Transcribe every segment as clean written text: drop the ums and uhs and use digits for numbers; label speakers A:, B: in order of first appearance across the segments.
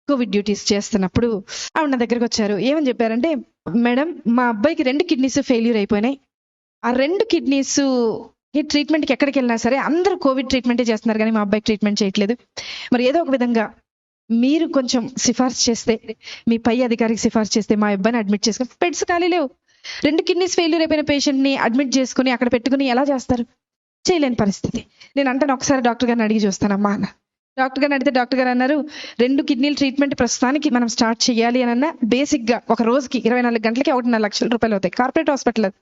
A: Covid duties చేస్తున్నప్పుడు ఆవిడ నా దగ్గరకు వచ్చారు. ఏమని చెప్పారంటే, మేడం మా అబ్బాయికి 2 కిడ్నీస్ ఫెయిల్యూర్ అయిపోయినాయి. ఆ 2 కిడ్నీస్ ట్రీట్మెంట్కి ఎక్కడికి వెళ్ళినా సరే అందరూ కోవిడ్ ట్రీట్మెంటే చేస్తున్నారు, కానీ మా అబ్బాయికి ట్రీట్మెంట్ చేయట్లేదు. మరి ఏదో ఒక విధంగా మీరు కొంచెం సిఫార్సు చేస్తే, మీ పై అధికారికి సిఫార్సు చేస్తే మా అబ్బాయిని అడ్మిట్ చేసుకుని, బెడ్స్ ఖాళీ లేవు. 2 కిడ్నీస్ ఫెయిల్యూర్ అయిపోయిన పేషెంట్ని అడ్మిట్ చేసుకుని అక్కడ పెట్టుకుని ఎలా చేస్తారు? చేయలేని పరిస్థితి. నేను అంటాను, ఒకసారి డాక్టర్ గారిని అడిగి చూస్తానమ్మా అన్న. డాక్టర్ గారిని అడిగితే డాక్టర్ గారు అన్నారు, 2 కిడ్నీల ట్రీట్మెంట్ ప్రస్తుతానికి మనం స్టార్ట్ చేయాలి అని అన్నా బేసిక్గా ఒక రోజుకి 24 గంటలకి 1.5 లక్షల రూపాయలు అవుతాయి. కార్పొరేట్ హాస్పిటల్ అది.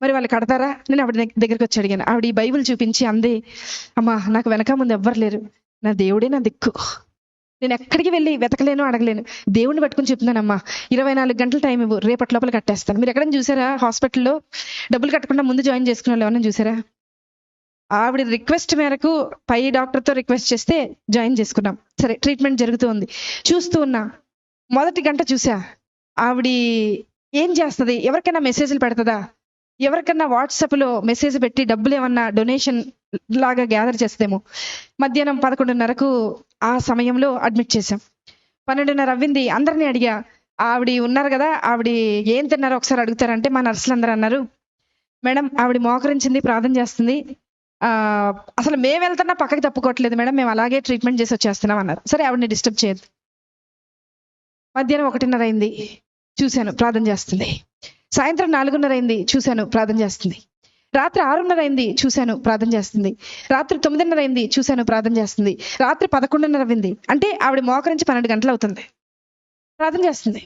A: మరి వాళ్ళు కడతారా? నేను ఆవిడ దగ్గరికి వచ్చి అడిగాను. ఆవిడ ఈ బైబిల్ చూపించి అంది, అమ్మా నాకు వెనక ముందు ఎవ్వరు లేరు, నా దేవుడే నా దిక్కు, నేను ఎక్కడికి వెళ్ళి వెతకలేను, అడగలేను, దేవుడిని పట్టుకుని చెప్తున్నానమ్మా, 24 గంటల టైం ఇవ్వు, రేపటి లోపల కట్టేస్తాను. మీరు ఎక్కడైనా చూసారా హాస్పిటల్లో డబ్బులు కట్టకుండా ముందు జాయిన్ చేసుకునే వాళ్ళు ఎవరైనా చూసారా? ఆవిడ రిక్వెస్ట్ మేరకు పై డాక్టర్తో రిక్వెస్ట్ చేస్తే జాయిన్ చేసుకున్నాం. సరే, ట్రీట్మెంట్ జరుగుతూ ఉంది. చూస్తూ ఉన్నా, మొదటి గంట చూసా ఆవిడ ఏం చేస్తుంది, ఎవరికైనా మెసేజ్లు పెడుతుందా, ఎవరికన్నా వాట్సాప్లో మెసేజ్ పెట్టి డబ్బులు ఏమన్నా డొనేషన్ లాగా గ్యాదర్ చేస్తేమో. మధ్యాహ్నం 11:30కు ఆ సమయంలో అడ్మిట్ చేశాం. 12:30 అవ్వింది. అందరినీ అడిగా, ఆవిడ ఉన్నారు కదా, ఆవిడ ఏం తిన్నారో ఒకసారి అడుగుతారంటే మా నర్సులు అందరూ అన్నారు, మేడం ఆవిడ మోకరించింది, ప్రార్థన చేస్తుంది, అసలు మేము వెళ్తున్నా పక్కకి తప్పుకోవట్లేదు మేడం, మేము అలాగే ట్రీట్మెంట్ చేసి వచ్చేస్తున్నాం అన్నారు. సరే, ఆవిడని డిస్టర్బ్ చేయొద్దు. మధ్యాహ్నం 1:30 అయింది, చూశాను ప్రార్థన చేస్తుంది. సాయంత్రం 4:30 అయింది, చూశాను ప్రార్థన చేస్తుంది. రాత్రి 6:30 అయింది, చూశాను ప్రార్థన చేస్తుంది. రాత్రి 9:30 అయింది, చూశాను ప్రార్థన చేస్తుంది. రాత్రి 11:30 అయింది, అంటే ఆవిడ మోకరించి 12 గంటలు అవుతుంది, ప్రార్థన చేస్తుంది.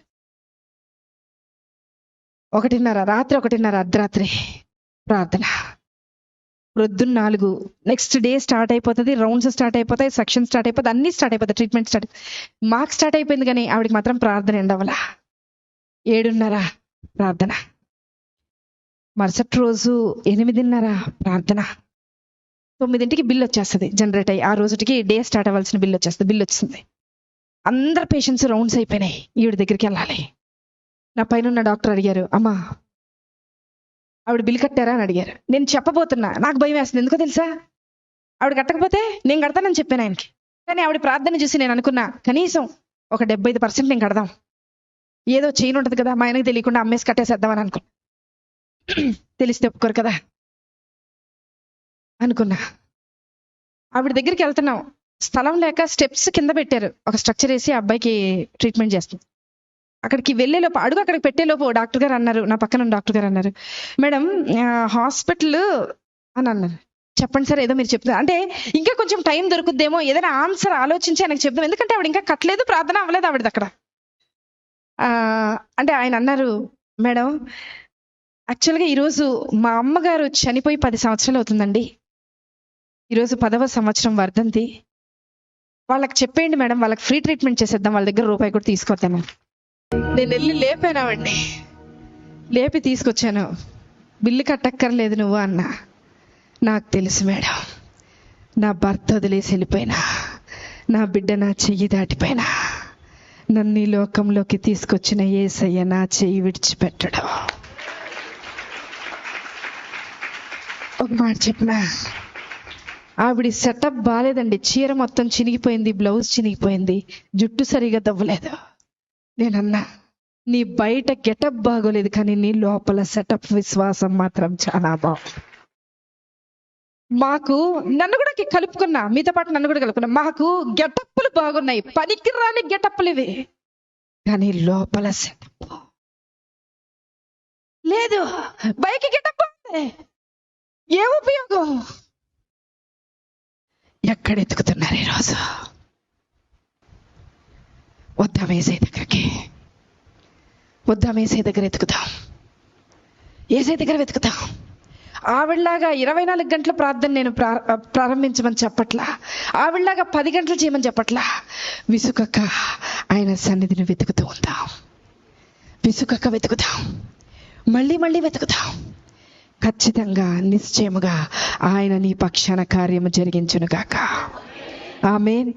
A: 1:30 రాత్రి, 1:30 అర్ధరాత్రి ప్రార్థన. ప్రొద్దున్న 4 నెక్స్ట్ డే స్టార్ట్ అయిపోతుంది, రౌండ్స్ స్టార్ట్ అయిపోతాయి, సెక్షన్ స్టార్ట్ అయిపోతుంది, అన్ని స్టార్ట్ అయిపోతాయి, ట్రీట్మెంట్ స్టార్ట్. మాకు స్టార్ట్ అయిపోయింది, కానీ ఆవిడకి మాత్రం ప్రార్థన ఎండవల. 7:30 ప్రార్థన. మరుసటి రోజు 8:30 ప్రార్థన. 9ంటికి బిల్ వచ్చేస్తుంది, జనరేట్ అయ్యి ఆ రోజుకి డే స్టార్ట్ అవ్వాల్సిన బిల్ వచ్చేస్తుంది. బిల్ వచ్చింది. అందరు పేషెంట్స్ రౌండ్స్ అయిపోయినాయి, ఈవిడ దగ్గరికి వెళ్ళాలి. నా పైన డాక్టర్ అడిగారు, అమ్మా ఆవిడ బిల్ కట్టారా అని అడిగారు. నేను చెప్పబోతున్నా, నాకు భయం వేస్తుంది. ఎందుకో తెలుసా, ఆవిడ కట్టకపోతే నేను కడతానని చెప్పాను ఆయనకి. కానీ ఆవిడ ప్రార్థన చూసి నేను అనుకున్నా, కనీసం ఒక 75% నేను కడదాం, ఏదో చేయను ఉంటుంది కదా, మా ఆయనకి తెలియకుండా అమ్మేసి కట్టేసేద్దామని అనుకున్నా. తెలిస్తే ఒప్పుకోరు కదా అనుకున్నా. ఆవిడ దగ్గరికి వెళ్తున్నాం, స్థలం లేక స్టెప్స్ కింద పెట్టారు, ఒక స్ట్రక్చర్ వేసి అబ్బాయికి ట్రీట్మెంట్ చేస్తుంది. అక్కడికి వెళ్ళేలోపు, అడుగు అక్కడికి పెట్టేలోపు డాక్టర్ గారు అన్నారు, నా పక్కన డాక్టర్ గారు అన్నారు, మేడం హాస్పిటల్ అని అన్నారు. చెప్పండి సార్, ఏదో మీరు చెప్తారు అంటే ఇంకా కొంచెం టైం దొరుకుద్దేమో, ఏదైనా ఆన్సర్ ఆలోచించి ఆయనకు చెప్దాం, ఎందుకంటే ఆవిడ ఇంకా కట్టలేదు, ప్రార్థన అవ్వలేదు ఆవిడది అక్కడ. అంటే ఆయన అన్నారు, మేడం యాక్చువల్గా ఈరోజు మా అమ్మగారు చనిపోయి 10 సంవత్సరాలు అవుతుందండి, ఈరోజు 10వ సంవత్సరం వర్ధంతి. వాళ్ళకి చెప్పేయండి మేడం, వాళ్ళకి ఫ్రీ ట్రీట్మెంట్ చేసేద్దాం, వాళ్ళ దగ్గర రూపాయి కూడా తీసుకొద్దాము. నేను వెళ్ళి లేపానావండి, లేపి తీసుకొచ్చాను. బిల్లు కట్టక్కర్లేదు నువ్వు అన్నా. నాకు తెలుసు మేడం, నా భర్త వదిలేసి వెళ్ళిపోయినా, నా బిడ్డ నా చెయ్యి దాటిపోయినా, నన్ను ఈ లోకంలోకి తీసుకొచ్చిన యేసయ్య నా చెయ్యి విడిచిపెట్టడం. ఒక మాట చెప్పనా, ఆవిడ సెటప్ బాగాలేదండి, చీర మొత్తం చినిగిపోయింది, బ్లౌజ్ చినిగిపోయింది, జుట్టు సరిగా దవ్వలేదు. నేనన్నా, నీ బయట గెటప్ బాగోలేదు, కానీ నీ లోపల సెటప్ విశ్వాసం మాత్రం చాలా బాగుంది. మాకు నన్ను కూడా కలుపుకున్నా, మీతో పాటు నన్ను కూడా కలుపుకున్నా, మాకు గెటప్పులు బాగున్నాయి, పనికి రాని గెటప్పులు ఇవి, కానీ లోపల సెటప్ లేదు. బయకి గెటప్ ఏ ఉపయోగం? ఎక్కడ ఎత్తుకుతున్నారు ఈరోజు? వద్దాం ఏసై దగ్గరికి, వద్దాం ఏసై దగ్గర ఎత్తుకుతాం, ఏసై దగ్గర వెతుకుతాం. ఆవిడలాగా 24 గంటల ప్రార్థన నేను ప్రారంభించమని చెప్పట్లా, ఆవిడలాగా 10 గంటలు చేయమని చెప్పట్లా. విసుకక్క ఆయన సన్నిధిని వెతుకుతూ ఉందాం, విసుకక్క వెతుకుతాం, మళ్ళీ మళ్ళీ వెతుకుతాం. ఖచ్చితంగా నిశ్చయముగా ఆయన నీ పక్షాన కార్యము జరిగించునుగాక. ఆమేన్.